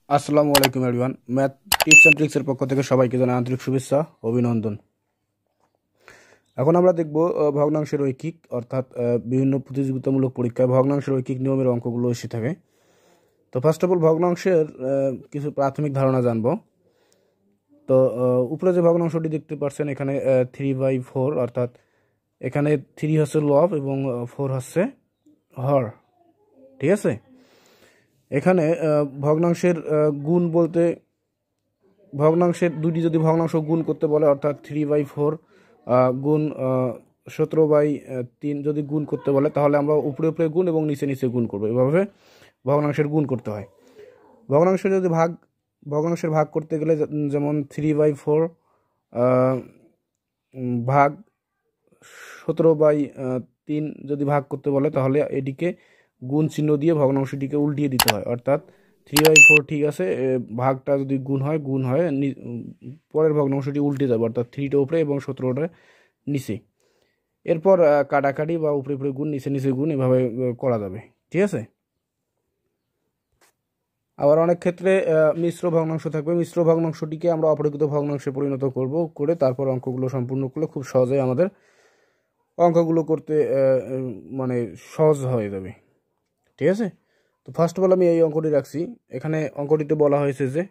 আসসালামু আলাইকুম everyone, math tips and ট্রিক্সের পক্ষ থেকে সবাইকে জানাই আন্তরিক শুভেচ্ছা, অভিনন্দন। এখন আমরা দেখব ভগ্নাংশের ঐকিক, অর্থাৎ বিভিন্ন প্রতিযোগিতামূলক পরীক্ষায় ভগ্নাংশের ঐকিক নিয়মের অঙ্কগুলো এসে থাকে। তো ফার্স্ট অফ অল ভগ্নাংশের কিছু প্রাথমিক ধারণা জানব। তো উপরে যে ভগ্নাংশটি দেখতে পাচ্ছেন এখানে 3/4, অর্থাৎ এখানে 3 হচ্ছে লব এবং 4 হচ্ছে হর, ঠিক আছে। এখানে ভগ্নাংশের গুণ বলতে ভগ্নাংশের দুটি যদি ভগ্নাংশ গুণ করতে বলে, অর্থাৎ 3/4 গুণ 17/3 যদি গুণ করতে বলে, তাহলে আমরা উপরে উপরে গুণ এবং নিচে নিচে গুণ করবো। এভাবে ভগ্নাংশের গুণ করতে হয়। ভগ্নাংশের ভাগ করতে গেলে যেমন 3/4 ভাগ 17/3 যদি ভাগ করতে বলে, তাহলে এটিকে গুণ চিহ্ন দিয়ে ভগ্নাংশটিকে উল্টিয়ে দিতে হয়। অর্থাৎ 3/4 ঠিক আছে, ভাগটা যদি গুণ হয় পরের ভগ্নাংশটি উল্টে যাবে, অর্থাৎ 3টা উপরে এবং 17টা নিচে। এরপর কাটাকাটি বা উপরে উপরে গুণ নিচে নিচে গুণ এভাবে করা যাবে, ঠিক আছে। আবার অনেক ক্ষেত্রে মিশ্র ভগ্নাংশ থাকবে। মিশ্র ভগ্নাংশটিকে আমরা অপরিকৃত ভগ্নাংশে পরিণত করে তারপর অঙ্কগুলো সম্পূর্ণ করলে খুব সহজেই আমাদের অঙ্কগুলো করতে মানে সহজ হয়ে যাবে, ঠিক আছে। তো ফার্স্ট অফ অল আমি এই অঙ্কটি রাখছি। এখানে অঙ্কটিতে বলা হয়েছে যে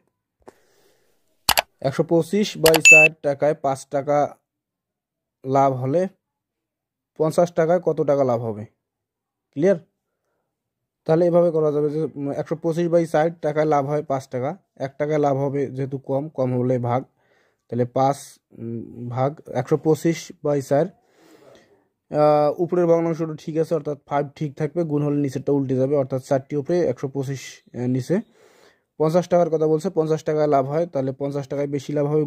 125/60 টাকায় 5 টাকা লাভ হলে 50 টাকায় কত টাকা লাভ হবে? ক্লিয়ার? তাহলে এভাবে করা যাবে যে 125/60 টাকায় লাভ হয় 5 টাকা, 1 টাকায় লাভ হবে, যেহেতু কম হলে ভাগ, তাহলে 5 ভাগ 125/4। উপরের ভগ্নাংশটা ঠিক আছে, অর্থাৎ 5 ঠিক থাকবে, গুণ হলে নিচেরটা উল্টে যাবে, অর্থাৎ 4টি উপরে 125 নিচে। 50 টাকার কথা বলছে, 50 টাকায় লাভ হয়, তাহলে 50 টাকায় বেশি লাভ হবে,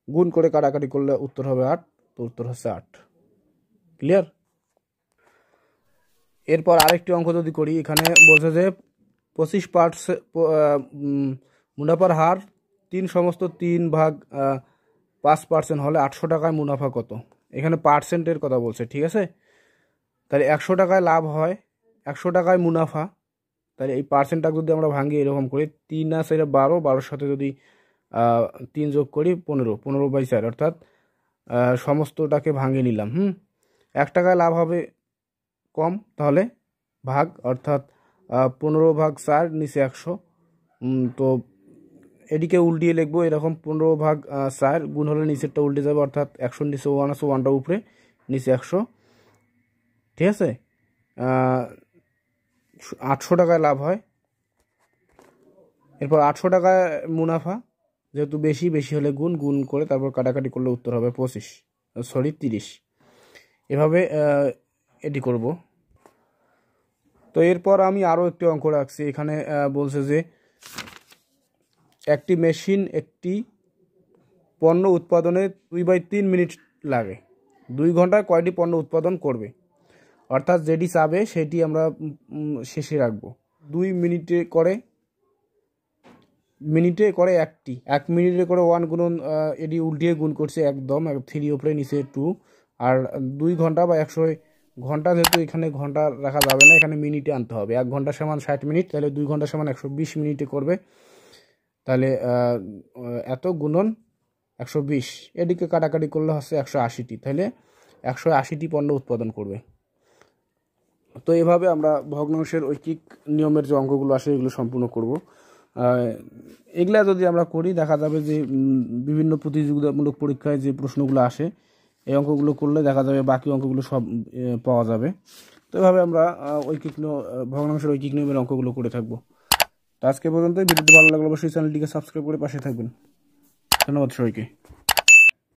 গুণ করে কাটাকাটি করলে উত্তর হবে 8। তো উত্তর হচ্ছে 8। ক্লিয়ার? এরপর আরেকটি অঙ্ক যদি করি, এখানে বলছে যে 25% মুনাফার হার 3/3 হলে 800 টাকায় মুনাফা কত? এখানে পার্সেন্টের কথা বলছে, ঠিক আছে। তাহলে 100 টাকায় লাভ হয়, 100 টাকায় মুনাফা, তাহলে এই পার্সেন্টটা যদি আমরা ভাঙি এরকম করি, 3 আছে 12, 12-এর সাথে যদি 3 যোগ করি 15/4, অর্থাৎ সমস্তটাকে ভাঙে নিলাম। 1 টাকায় লাভ হবে কম, তাহলে ভাগ, অর্থাৎ 15/4 নিচে 100। তো এদিকে উল্টিয়ে লিখবো এরকম, 15/4 গুণ হলে নিচেরটা উল্টে যাবে, অর্থাৎ 100 নিচে 1 আছে, 1টা উপরে, নিচে 100, ঠিক আছে। 800 টাকায় লাভ হয়। এরপর 800 টাকায় মুনাফা, যেহেতু বেশি হলে গুণ করে তারপর কাটাকাটি করলে উত্তর হবে 30। এভাবে এটি করব। তো এরপর আমি আরও একটি অঙ্ক রাখছি। এখানে বলছে যে একটি মেশিন একটি পণ্য উৎপাদনে 2/3 মিনিট লাগে, 2 ঘন্টায় কয়টি পণ্য উৎপাদন করবে? অর্থাৎ যেটি চাবে সেটি আমরা শেষে রাখবো। 2 মিনিটে করে একটি, 1 মিনিটে করে 1 গুণন, এটি উল্টিয়ে গুণ করছে একদম, 3 উপরে নিচে 2, আর 2 ঘন্টা বা 100 ঘন্টা, যেহেতু এখানে ঘন্টা রাখা যাবে না, এখানে মিনিটে আনতে হবে। 1 ঘন্টা সমান 60 মিনিট, তাহলে 2 ঘন্টা সমান 120 মিনিটে করবে। তাহলে এত গুণন 120, এদিকে কাটাকাটি করলে হচ্ছে 180টি, তাহলে 180টি পণ্য উৎপাদন করবে। তো এভাবে আমরা ভগ্নাংশের ঐকিক নিয়মের যে অঙ্কগুলো আসে এগুলো সম্পূর্ণ করব। এগুলা যদি আমরা করি, দেখা যাবে যে বিভিন্ন প্রতিযোগিতামূলক পরীক্ষায় যে প্রশ্নগুলো আসে এই অঙ্কগুলো করলে দেখা যাবে বাকি অঙ্কগুলো সব পাওয়া যাবে। তো এভাবে আমরা ভগ্নাংশের ঐকিক নিয়মের অঙ্কগুলো করে থাকবো। তো আজকে পর্যন্ত। ভিডিওটি ভালো লাগলে অবশ্যই চ্যানেলটিকে সাবস্ক্রাইব করে পাশে থাকবেন। ধন্যবাদ সবাইকে।